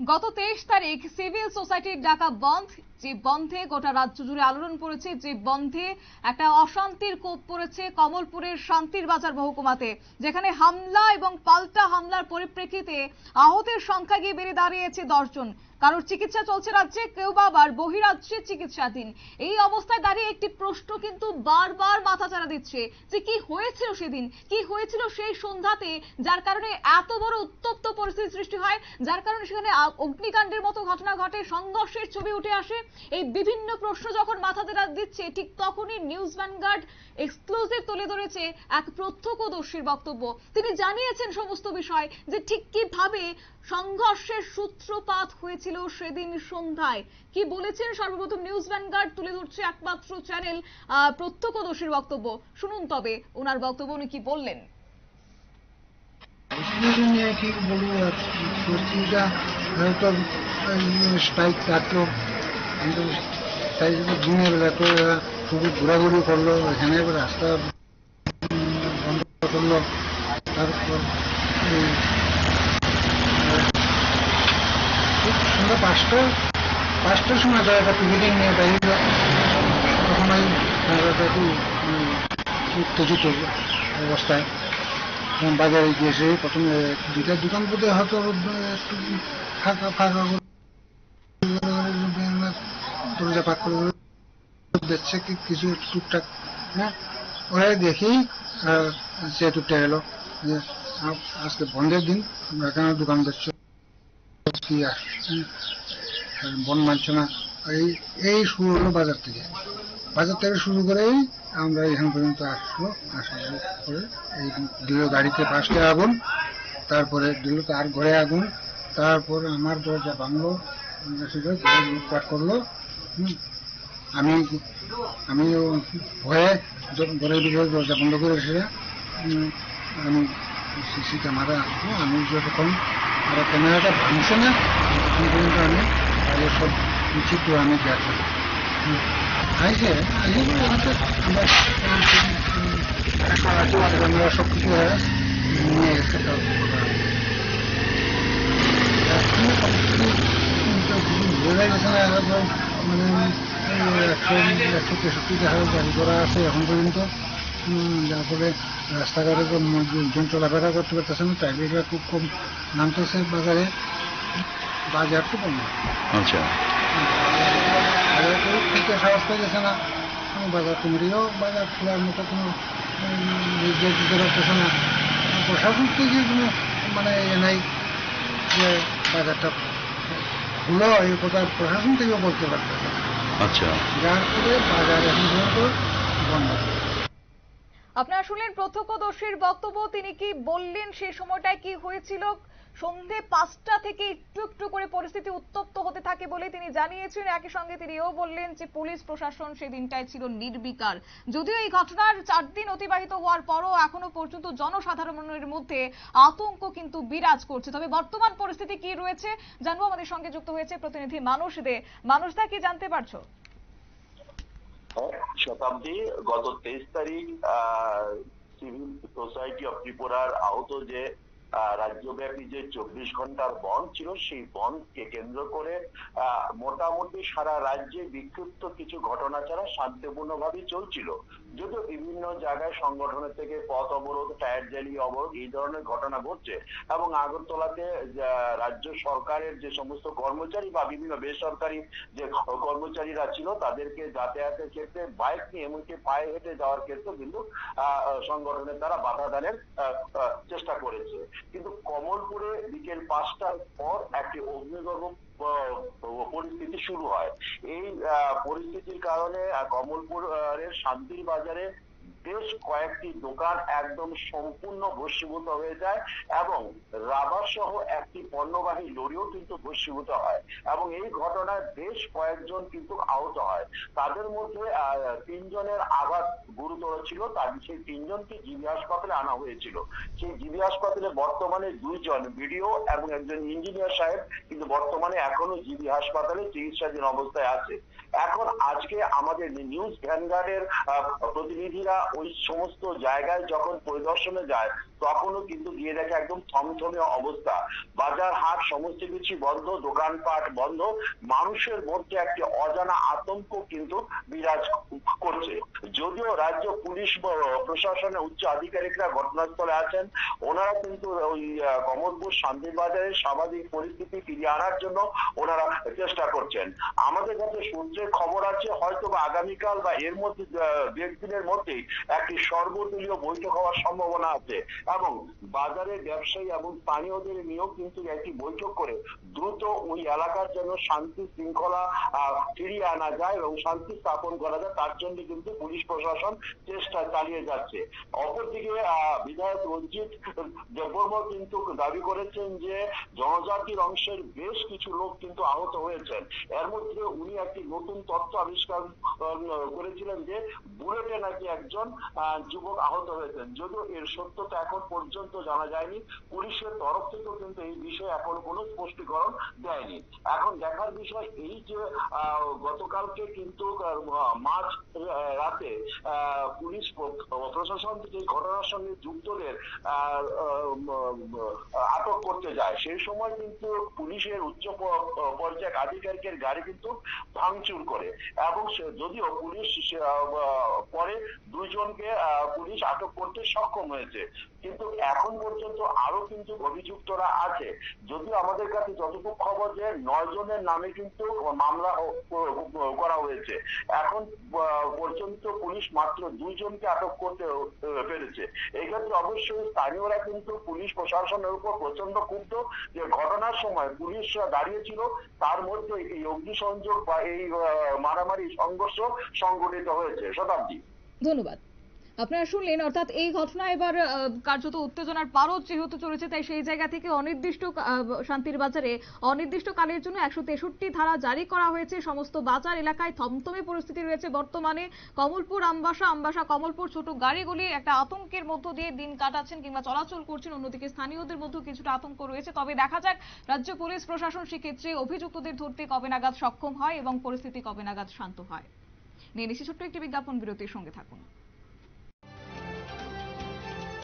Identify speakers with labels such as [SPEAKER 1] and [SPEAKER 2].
[SPEAKER 1] গত 23 তারিখ সিভিল সোসাইটির ডাকা বন্ধ, যে বন্ধে গোটা রাজ্য জুড়ে আলোড়ন পড়েছে, যে বন্ধে একটা অশান্তির কোপ পড়েছে কমলপুরের শান্তির বাজার মহকুমাতে, যেখানে হামলা এবং পাল্টা হামলার পরিপ্রেক্ষিতে আহতের সংখ্যা গিয়ে বেড়ে দাঁড়িয়েছে 10 জন। কারোর চিকিৎসা চলছে রাজ্যে, কেউ বা আবার বহিরাজ্যে চিকিৎসাধীন। এই অবস্থায় দাঁড়িয়ে একটি প্রশ্ন কিন্তু বারবার মাথাচাড়া দিচ্ছে যে কি হয়েছিল সেদিন, কি হয়েছিল সেই সন্ধ্যাতে, যার কারণে এত বড় উত্তপ্ত পরিস্থিতি সৃষ্টি হয়, যার কারণে সেখানে অগ্নিকাণ্ডের মতো ঘটনা ঘটে, সংঘর্ষের ছবি উঠে আসে। এই বিভিন্ন প্রশ্ন যখন মাথাচাড়া দিচ্ছে, ঠিক তখনই নিউজ ভ্যানগার্ড এক্সক্লুসিভ তুলে ধরেছে এক প্রত্যক্ষদর্শীর বক্তব্য। তিনি জানিয়েছেন সমস্ত বিষয়, যে ঠিক কিভাবে সংঘর্ষের সূত্রপাত হয়েছিল সেদিন সন্ধ্যায়। কি বলেছেন সর্বপ্রথম নিউজ ভ্যানগার্ড তুলে ধরছে একমাত্র চ্যানেল প্রত্যক্ষদর্শীর বক্তব্য। শুনুন তবে ওনার বক্তব্য, উনি কি বললেন।
[SPEAKER 2] কি বলবো, পরিস্থিতিটা হয়তো স্ট্রাইক কাটলো, কিন্তু তাই দিনের বেলা তো শুধু ঘোরাঘুরি করলো, এখানে রাস্তা বন্ধ করলো। তারপর সন্ধ্যা 5টার সময় তারা একটা পিকেটিং নিয়ে বেরিয়ে, তখন ওই একটু উত্তেজিত অবস্থায় বাজারে গিয়েছে। প্রথমে দুইটা দোকান পথে হয়তো একটু ফাঁকা ফাঁকা দরজা পাক করে দেখছে কিছু টুকটাক, হ্যাঁ ওরা দেখেই সে টুকটা গেল যে আজকে বন্ধের দিন, তোমরা কেন দোকান দেখছো, কি বন মানছ না। এই শুরু হলো বাজার থেকে শুরু করেই আমরা এখান পর্যন্ত আসলো। আসার পরে এই দিল গাড়িতে 5টা আগুন, তারপরে দিল তার ঘরে আগুন, তারপর আমার দরজা ভাঙলো, লুটপাট করলো। আমিও ভয়ে ঘরের ভিতরে দরজা বন্ধ করে এসে আমি সিসি ক্যামেরা আসবো, আমি যতক্ষণ ওরা ক্যামেরাটা ভাঙছে না তখন পর্যন্ত আমি বাইরে সব চিত্র আমি দেখলাম। আমরা সব কিছু নিয়ে গেছে, বোঝা গেছে না। মানে 163 টাকা গাড়ি করা আছে এখন পর্যন্ত, যার ফলে রাস্তাঘাটে লোকজন চলাফেরা করতে পারতেছে না, ট্রাফিকরা খুব কম নামতেছে বাজারে, বাজার তো কম। আচ্ছা, বাজার কেউ খুলতে সাহস পাইতেছে না, বাজার কমিটিও বাজার খোলার মতো কোনো নির্দেশ দিতে পারতেছে না, প্রশাসন থেকে কোনো মানে নাই যে বাজারটা খুলো, এই কথা প্রশাসন থেকেও বলতে পারতেছে না। আচ্ছা, যার ফলে বাজার এখন পর্যন্ত বন্ধ।
[SPEAKER 1] আপনারা শুনলেন প্রত্যক্ষদর্শীর বক্তব্য। তিনি কি বললেন, সেই সময়টায় কি হয়েছিল। সন্ধে 5টা থেকে একটু একটু করে পরিস্থিতি উত্তপ্ত হতে থাকে বলে তিনি জানিয়েছেন। একই সঙ্গে তিনি এও বললেন যে পুলিশ প্রশাসন সেদিনটায় ছিল নির্বিকার। যদিও এই ঘটনার 4 দিন অতিবাহিত হওয়ার পরও এখনো পর্যন্ত জনসাধারণের মধ্যে আতঙ্ক কিন্তু বিরাজ করছে। তবে বর্তমান পরিস্থিতি কি রয়েছে জানবো, আমাদের সঙ্গে যুক্ত হয়েছে প্রতিনিধি মানুষ দে। মানুষ দা, কি জানতে পারছো?
[SPEAKER 3] শতাব্দী, গত 23 তারিখ সিভিল সোসাইটি অফ ত্রিপুরার আহত যে রাজ্যব্যাপী যে 24 ঘন্টার বন্ধ ছিল, সেই বন্ধকে কেন্দ্র করে মোটামুটি সারা রাজ্যে বিক্ষিপ্ত কিছু ঘটনা ছাড়া শান্তিপূর্ণভাবেই চলছিল। যদিও বিভিন্ন জায়গায় সংগঠনের থেকে পথ অবরোধ, টায়ার জ্বালিয়ে অবরোধ, এই ধরনের ঘটনা ঘটছে, এবং আগরতলাতে রাজ্য সরকারের যে সমস্ত কর্মচারী বা বিভিন্ন বেসরকারি যে কর্মচারীরা ছিল, তাদেরকে যাতায়াতের ক্ষেত্রে বাইক নিয়ে এমনকি পায়ে হেঁটে যাওয়ার ক্ষেত্রে কিন্তু সংগঠনের দ্বারা বাধা দানের চেষ্টা করেছে। কিন্তু কমলপুরে বিকেল 5টার পর একটি অগ্নিগর্ভ পরিস্থিতি শুরু হয়। এই পরিস্থিতির কারণে কমলপুরের শান্তির বাজারে বেশ কয়েকটি দোকান একদম সম্পূর্ণ ভস্মীভূত হয়ে যায়, এবং রাবার সহ একটি পণ্যবাহী লরিও কিন্তু ভস্মীভূত হয়, এবং এই ঘটনায় বেশ কয়েকজন কিন্তু আহত হয়। তাদের মধ্যে 3 জনের আঘাত গুরুতর ছিল। সেই 3 জনকে জিবি হাসপাতালে আনা হয়েছিল। সেই জিবি হাসপাতালে বর্তমানে 2 জন বিডিও এবং একজন ইঞ্জিনিয়ার সাহেব কিন্তু বর্তমানে এখনো জিবি হাসপাতালে চিকিৎসাধীন অবস্থায় আছে। এখন আজকে আমাদের নিউজ ভ্যানগার্ডের প্রতিনিধিরা ওই সমস্ত জায়গায় যখন পরিদর্শনে যায়, তখনও কিন্তু গিয়ে দেখে একদম থমথমে অবস্থা। বাজার হাট সমস্ত কিছু বন্ধ, দোকানপাট বন্ধ, মানুষের মধ্যে একটি অজানা আতঙ্ক কিন্তু বিরাজ করছে। যদিও রাজ্য পুলিশ প্রশাসনের উচ্চ আধিকারিকরা ঘটনাস্থলে আছেন, ওনারা কিন্তু ওই কমলপুর শান্তির বাজারের স্বাভাবিক পরিস্থিতি ফিরিয়ে আনার জন্য ওনারা চেষ্টা করছেন। আমাদের কাছে সূত্রের খবর আছে হয়তো বা আগামীকাল বা এর মধ্যে একদিনের মধ্যেই একটি সর্বদলীয় বৈঠক হওয়ার সম্ভাবনা আছে এবং বাজারের ব্যবসায়ী এবং স্থানীয়দের নিয়েও কিন্তু একটি বৈঠক করে দ্রুত ওই এলাকার জন্য শান্তি শৃঙ্খলা ফিরিয়ে আনা যায় এবং শান্তি স্থাপন করা যায়, তার জন্য কিন্তু পুলিশ প্রশাসন চেষ্টা চালিয়ে যাচ্ছে। অপরদিকে বিধায়ক রঞ্জিত দেববর্মা কিন্তু দাবি করেছেন যে জনজাতির অংশের বেশ কিছু লোক কিন্তু আহত হয়েছেন। এর মধ্যে উনি একটি নতুন তথ্য আবিষ্কার করেছিলেন যে বুলেটে নাকি একজন যুবক আহত হয়েছেন। যদিও এর সত্যতা এখন পর্যন্ত জানা যায়নি, পুলিশের তরফ থেকেও কিন্তু এই বিষয়ে এখন কোনো স্পষ্টীকরণ দেয়নি। এখন দেখার বিষয় এই যে গতকালকে কিন্তু মাঝ রাতে পুলিশ প্রশাসন থেকে এই ঘটনার সঙ্গে যুক্তদের আটক করতে যায়, সেই সময় কিন্তু পুলিশের উচ্চ পর্যায়ের আধিকারিকের গাড়ি কিন্তু ভাঙচুর করে এবং যদিও পুলিশ পরে দুইজনকে পুলিশ আটক করতে সক্ষম হয়েছে, কিন্তু এখন পর্যন্ত আরো কিন্তু অভিযুক্তরা আছে। যদিও আমাদের কাছে যতটুকু খবর যে 9 জনের নামে কিন্তু মামলা করা হয়েছে, এখন পর্যন্ত পুলিশ মাত্র 2 জনকে আটক করতে পেরেছে। এক্ষেত্রে অবশ্যই স্থানীয়রা কিন্তু পুলিশ প্রশাসনের উপর প্রচন্ড ক্ষুব্ধ যে ঘটনার সময় পুলিশরা দাঁড়িয়েছিল, তার মধ্যে এই অগ্নিসংযোগ বা এই মারামারি সংঘর্ষ সংঘটিত হয়েছে। শতাব্দী,
[SPEAKER 1] ধন্যবাদ। আপনারা শুনলেন, অর্থাৎ এই ঘটনা এবার কার্যত উত্তেজনার পারদ যেহেতু চলেছে, তাই সেই জায়গা থেকে অনির্দিষ্ট শান্তির বাজারে অনির্দিষ্টকালের জন্য 163 ধারা জারি করা হয়েছে। সমস্ত বাজার এলাকায় থমথমে পরিস্থিতি রয়েছে বর্তমানে। কমলপুর আমবাসা কমলপুর ছোট গাড়িগুলি একটা আতঙ্কের মধ্য দিয়ে দিন কাটাচ্ছেন কিংবা চলাচল করছেন, অন্যদিকে স্থানীয়দের মধ্যেও কিছুটা আতঙ্ক রয়েছে। তবে দেখা যাক রাজ্য পুলিশ প্রশাসন সেক্ষেত্রে অভিযুক্তদের ধরতে কবে নাগাদ সক্ষম হয় এবং পরিস্থিতি কবে নাগাদ শান্ত হয়। নিয়ে নিচ্ছি ছোট্ট একটি বিজ্ঞাপন বিরতির, সঙ্গে থাকুন।